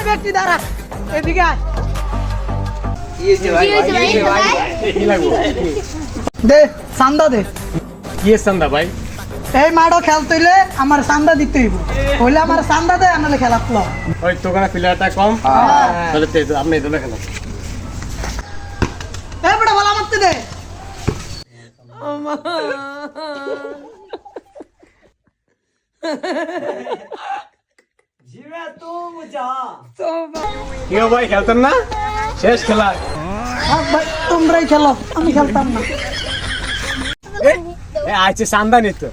ব্যক্তি দাঁড়া এদিকে আয়। দে চান্দা দে। কি চান্দা ভাই? এই মাঠও খেলতে হইলে আমার চান্দা দিতে হইব, হইলে আমার চান্দা দেয় আনালে খেলাতল। ওই তোকানা প্লেয়ারটা কম, তাহলে আপনি দলে খেলেন। এই বেটা ভালো মারতে দে। কি ভাই খেলতেন না? শেষ খেলা। ভাই তোমরাই খেলো, আমি খেলতাম না। আছে চান্দা নিত।